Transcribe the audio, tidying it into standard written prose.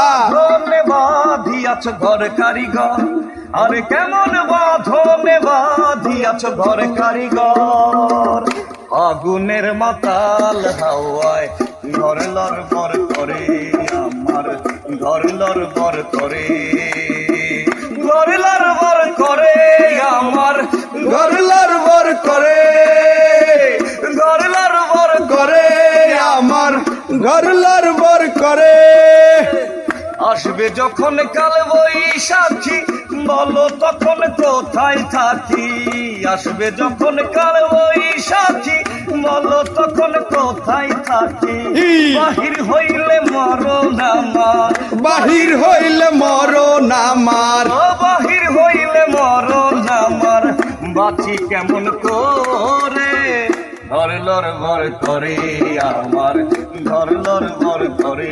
বাঁধনে বাঁধিয়াছ ঘর কারিগর, আরে কেমন বাঁধনে বাঁধিয়াছ ঘর কারিগর। আগুনের মাতাল হাওয়ায় ঘর লড়বড় করে আমার, ঘর লড়বড় করে, ঘর লড়বড় করে আমার, ঘর লড়বড় করে, ঘর লড়বড় করে আমার, ঘর লড়বড় করে। আসবে যখন কাল বৈশাখী, বলো তখন কোথায় থাকি। আসবে যখন কাল বৈশাখী, বলো তখন কোথায় থাকি। বাহির হইলে মরণ আমার, বাহির হইলে মরণ আমার, ও বাহির হইলে মরণ আমার। বাঁচি কেমন করে, ঘর লড়বড় করে আমার, ঘর লড়বড় করে।